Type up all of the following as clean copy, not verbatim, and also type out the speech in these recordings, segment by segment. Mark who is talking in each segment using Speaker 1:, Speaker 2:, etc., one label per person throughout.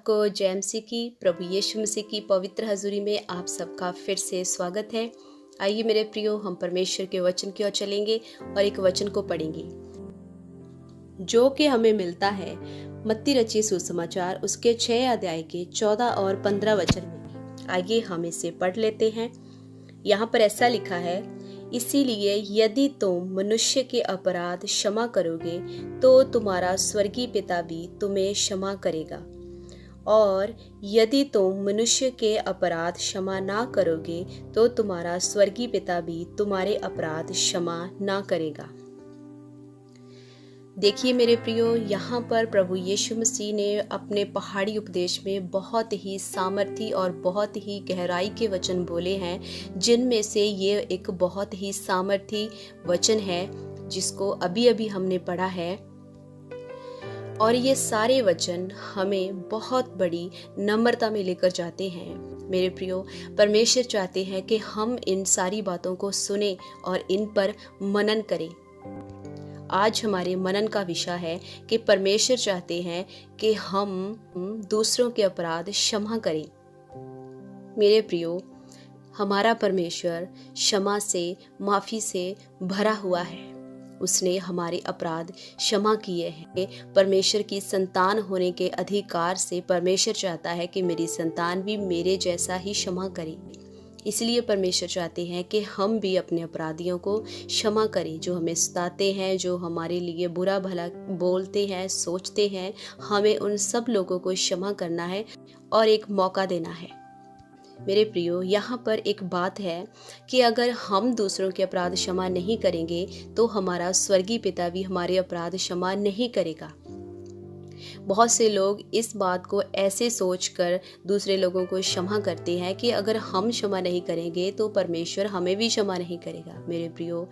Speaker 1: सबको जय मसीह की, प्रभु यीशु मसीह की पवित्र हजूरी में आप सबका फिर से स्वागत है। आइए मेरे प्रियो, हम परमेश्वर के वचन की ओर चलेंगे और एक वचन को पढ़ेंगे जो कि हमें मिलता है मत्ती रचित सुसमाचार उसके 6 अध्याय के 14 और 15 वचन में। आइए हम इसे पढ़ लेते हैं। यहाँ पर ऐसा लिखा है, इसीलिए यदि तुम मनुष्य के अपराध क्षमा करोगे तो तुम्हारा स्वर्गीय पिता भी तुम्हें क्षमा करेगा, और यदि तुम मनुष्य के अपराध क्षमा ना करोगे तो तुम्हारा स्वर्गीय पिता भी तुम्हारे अपराध क्षमा ना करेगा। देखिए मेरे प्रियो, यहाँ पर प्रभु यीशु मसीह ने अपने पहाड़ी उपदेश में बहुत ही सामर्थी और बहुत ही गहराई के वचन बोले हैं, जिनमें से ये एक बहुत ही सामर्थी वचन है जिसको अभी अभी हमने पढ़ा है। और ये सारे वचन हमें बहुत बड़ी नम्रता में लेकर जाते हैं। मेरे प्रियो, परमेश्वर चाहते हैं कि हम इन सारी बातों को सुने और इन पर मनन करें। आज हमारे मनन का विषय है कि परमेश्वर चाहते हैं कि हम दूसरों के अपराध क्षमा करें। मेरे प्रियो, हमारा परमेश्वर क्षमा से, माफी से भरा हुआ है। उसने हमारे अपराध क्षमा किए हैं। परमेश्वर की संतान होने के अधिकार से परमेश्वर चाहता है कि मेरी संतान भी मेरे जैसा ही क्षमा करे। इसलिए परमेश्वर चाहते हैं कि हम भी अपने अपराधियों को क्षमा करें, जो हमें सताते हैं, जो हमारे लिए बुरा भला बोलते हैं, सोचते हैं। हमें उन सब लोगों को क्षमा करना है और एक मौका देना है। मेरे प्रियो, यहाँ पर एक बात है कि अगर हम दूसरों के अपराध क्षमा नहीं करेंगे तो हमारा स्वर्गीय पिता भी हमारे अपराध क्षमा नहीं करेगा। बहुत से लोग इस बात को ऐसे सोचकर दूसरे लोगों को क्षमा करते हैं कि अगर हम क्षमा नहीं करेंगे तो परमेश्वर हमें भी क्षमा नहीं करेगा। मेरे प्रियो,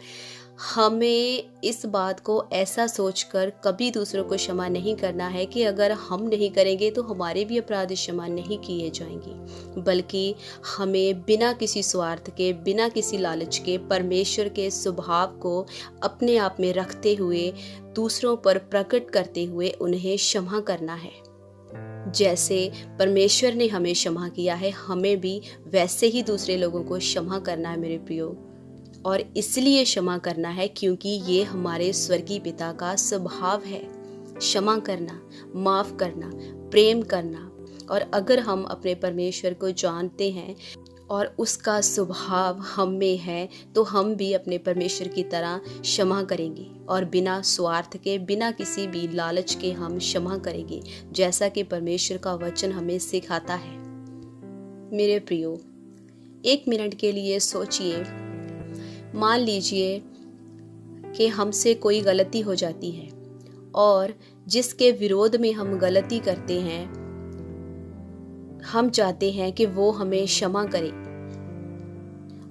Speaker 1: हमें इस बात को ऐसा सोचकर कभी दूसरों को क्षमा नहीं करना है कि अगर हम नहीं करेंगे तो हमारे भी अपराध क्षमा नहीं किए जाएंगे, बल्कि हमें बिना किसी स्वार्थ के, बिना किसी लालच के, परमेश्वर के स्वभाव को अपने आप में रखते हुए, दूसरों पर प्रकट करते हुए उन्हें क्षमा करना है। जैसे परमेश्वर ने हमें क्षमा किया है, हमें भी वैसे ही दूसरे लोगों को क्षमा करना है मेरे प्रियो। और इसलिए क्षमा करना है क्योंकि ये हमारे स्वर्गीय पिता का स्वभाव है, क्षमा करना, माफ करना, प्रेम करना। और अगर हम अपने परमेश्वर को जानते हैं और उसका स्वभाव हम में है तो हम भी अपने परमेश्वर की तरह क्षमा करेंगे और बिना स्वार्थ के, बिना किसी भी लालच के हम क्षमा करेंगे, जैसा कि परमेश्वर का वचन हमें सिखाता है। मेरे प्रियो, 1 मिनट के लिए सोचिए। मान लीजिए कि हमसे कोई गलती हो जाती है और जिसके विरोध में हम गलती करते हैं, हम चाहते हैं कि वो हमें क्षमा करे।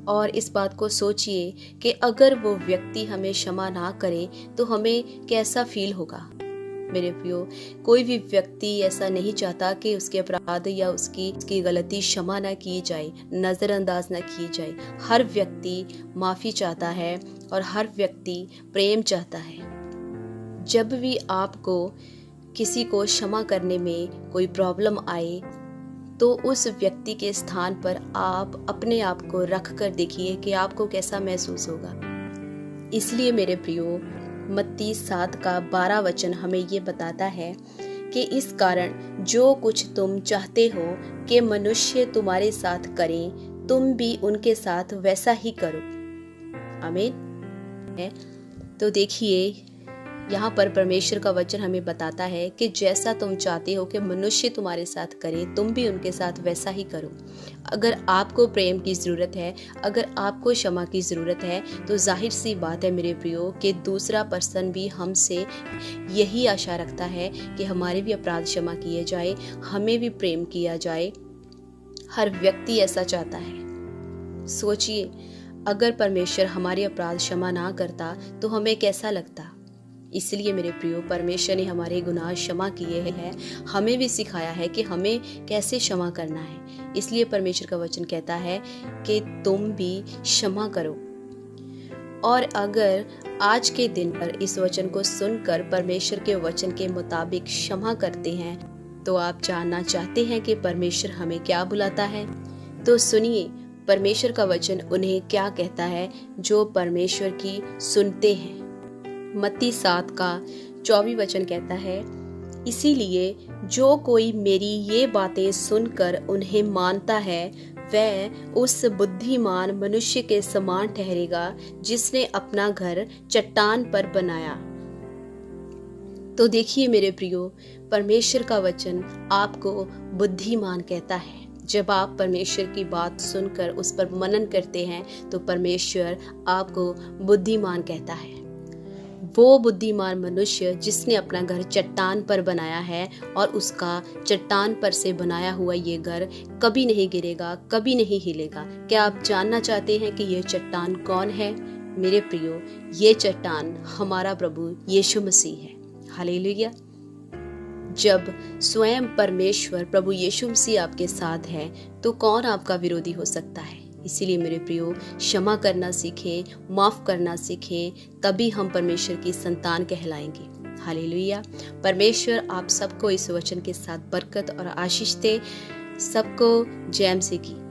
Speaker 1: और इस बात को सोचिए कि अगर वो व्यक्ति हमें क्षमा ना करे तो हमें कैसा फील होगा। मेरे प्रियो, कोई भी व्यक्ति ऐसा नहीं चाहता कि उसके अपराध या उसकी गलती क्षमा ना की जाए, नज़रअंदाज ना की जाए। हर व्यक्ति माफ़ी चाहता है और हर व्यक्ति प्रेम चाहता है। जब भी आपको किसी को क्षमा करने में कोई प्रॉब्लम आए तो उस व्यक्ति के स्थान पर आप अपने आप को रख कर देखिए कि आपको कैसा महसूस होगा। इसलिए मेरे प्रियो, मत्ती 7 का 12 वचन हमें ये बताता है कि इस कारण जो कुछ तुम चाहते हो कि मनुष्य तुम्हारे साथ करें, तुम भी उनके साथ वैसा ही करो। आमीन। तो देखिए, यहाँ पर परमेश्वर का वचन हमें बताता है कि जैसा तुम चाहते हो कि मनुष्य तुम्हारे साथ करे, तुम भी उनके साथ वैसा ही करो। अगर आपको प्रेम की ज़रूरत है, अगर आपको क्षमा की ज़रूरत है, तो जाहिर सी बात है मेरे प्रियो कि दूसरा पर्सन भी हमसे यही आशा रखता है कि हमारे भी अपराध क्षमा किए जाए, हमें भी प्रेम किया जाए। हर व्यक्ति ऐसा चाहता है। सोचिए, अगर परमेश्वर हमारे अपराध क्षमा ना करता तो हमें कैसा लगता। इसलिए मेरे प्रियो, परमेश्वर ने हमारे गुनाह क्षमा किए हैं, हमें भी सिखाया है कि हमें कैसे क्षमा करना है। इसलिए परमेश्वर का वचन कहता है कि तुम भी क्षमा करो। और अगर आज के दिन पर इस वचन को सुनकर परमेश्वर के वचन के मुताबिक क्षमा करते हैं तो आप जानना चाहते हैं कि परमेश्वर हमें क्या बुलाता है? तो सुनिए परमेश्वर का वचन उन्हें क्या कहता है जो परमेश्वर की सुनते हैं। मत्ती 7 का 24 वचन कहता है, इसीलिए जो कोई मेरी ये बातें सुनकर उन्हें मानता है वह उस बुद्धिमान मनुष्य के समान ठहरेगा जिसने अपना घर चट्टान पर बनाया। तो देखिए मेरे प्रियो, परमेश्वर का वचन आपको बुद्धिमान कहता है। जब आप परमेश्वर की बात सुनकर उस पर मनन करते हैं तो परमेश्वर आपको बुद्धिमान कहता है। वो बुद्धिमान मनुष्य जिसने अपना घर चट्टान पर बनाया है और उसका चट्टान पर से बनाया हुआ ये घर कभी नहीं गिरेगा, कभी नहीं हिलेगा। क्या आप जानना चाहते हैं कि ये चट्टान कौन है? मेरे प्रियो, ये चट्टान हमारा प्रभु यीशु मसीह है। हालेलुया। जब स्वयं परमेश्वर प्रभु यीशु मसीह आपके साथ है तो कौन आपका विरोधी हो सकता है? इसीलिए मेरे प्रियो, क्षमा करना सीखें, माफ करना सीखें, तभी हम परमेश्वर की संतान कहलाएंगे। हालेलुया। परमेश्वर आप सबको इस वचन के साथ बरकत और आशीष दे। सबको जय मसीह की।